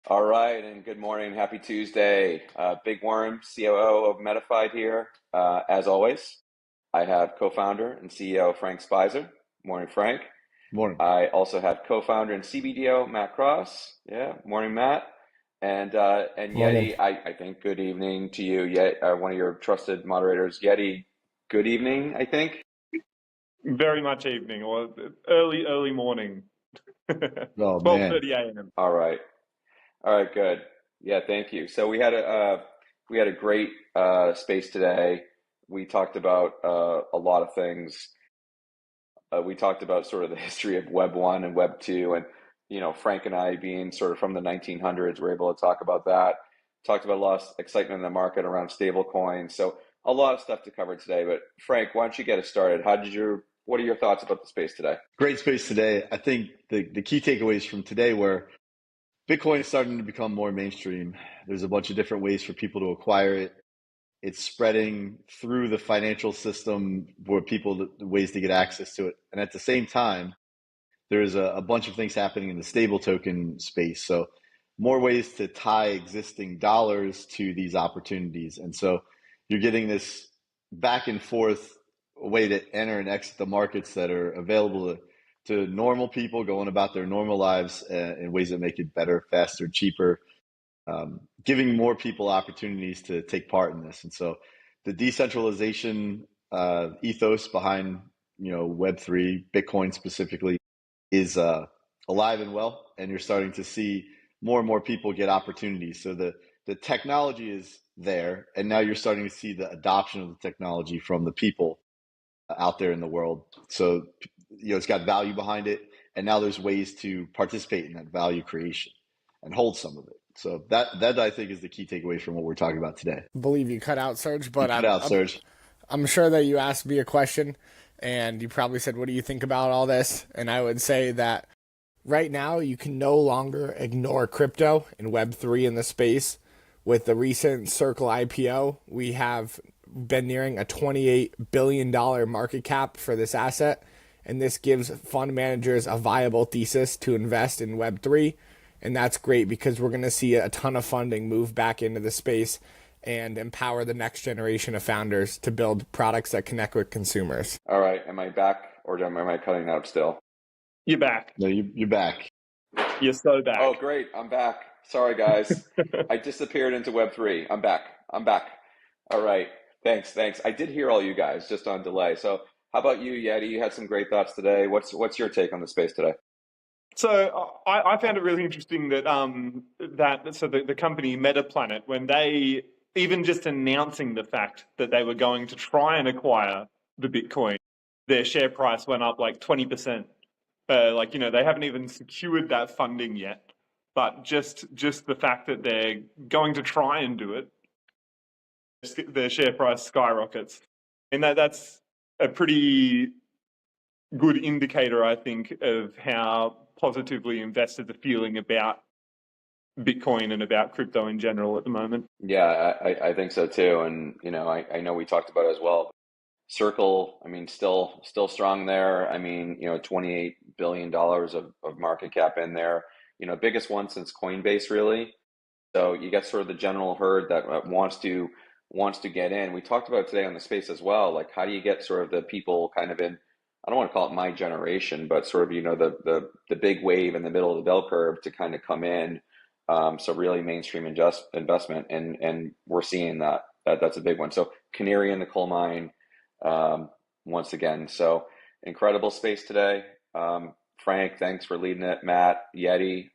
All right, and good morning. Happy Tuesday. Big Worm, COO of Metafide here. As always, I have co-founder and CEO Frank Spicer. Morning, Frank. Morning. I also have co-founder and CBDO Matt Cross. Yeah, morning, Matt. And Morning. Yeti, I think good evening to you. Yet one of your trusted moderators, Yeti. Good evening, I think. Very much evening or early morning. Oh man. 12:30 a.m. All right. All right, good. Yeah, thank you. So we had a great space today. We talked about a lot of things. We talked about sort of the history of Web 1 and Web 2, and Frank and I being sort of from the 1900s, we're able to talk about that. Talked about a lot of excitement in the market around stablecoins. So a lot of stuff to cover today. But Frank, why don't you get us started? What are your thoughts about the space today? Great space today. I think the key takeaways from today were Bitcoin is starting to become more mainstream. There's a bunch of different ways for people to acquire it. It's spreading through the financial system for people, the ways to get access to it. And at the same time, there's a bunch of things happening in the stable token space. So more ways to tie existing dollars to these opportunities. And so you're getting this back and forth way to enter and exit the markets that are available to normal people going about their normal lives in ways that make it better, faster, cheaper, giving more people opportunities to take part in this. And so the decentralization ethos behind Web3, Bitcoin specifically, is alive and well, and you're starting to see more and more people get opportunities. So the technology is there, and now you're starting to see the adoption of the technology from the people out there in the world. So it's got value behind it, and now there's ways to participate in that value creation and hold some of it. So that I think is the key takeaway from what we're talking about today. I believe you cut out, Serge, but Serge. I'm sure that you asked me a question, and you probably said, what do you think about all this? And I would say that right now you can no longer ignore crypto and Web3 in the space. With the recent Circle IPO, we have been nearing a $28 billion market cap for this asset, and this gives fund managers a viable thesis to invest in Web3, and that's great because we're going to see a ton of funding move back into the space and empower the next generation of founders to build products that connect with consumers. All right, am I back or am I cutting out still? You're back. No, you're back. You're so back. Oh, great, I'm back. Sorry, guys. I disappeared into Web3. I'm back. All right. Thanks. I did hear all you guys just on delay. So how about you, Yeti? You had some great thoughts today. What's your take on the space today? So I found it really interesting that the company Metaplanet, when they even just announcing the fact that they were going to try and acquire the Bitcoin, their share price went up like 20%. They haven't even secured that funding yet. But just the fact that they're going to try and do it, their share price skyrockets. And that's a pretty good indicator, I think, of how positively investors are feeling about Bitcoin and about crypto in general at the moment. Yeah, I think so too. And, I know we talked about it as well. Circle, I mean, still strong there. I mean, $28 billion of market cap in there. Biggest one since Coinbase, really. So you get sort of the general herd that wants to get in. We talked about it today on the space as well. Like, how do you get sort of the people kind of in? I don't want to call it my generation, but sort of the big wave in the middle of the bell curve to kind of come in. So really mainstream investment, and we're seeing that's a big one. So canary in the coal mine once again. So incredible space today. Frank, thanks for leading it. Matt, Yeti,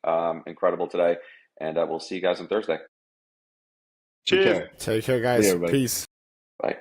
incredible today. And we'll see you guys on Thursday. Cheers. Take care, guys. Yeah, Peace. Bye.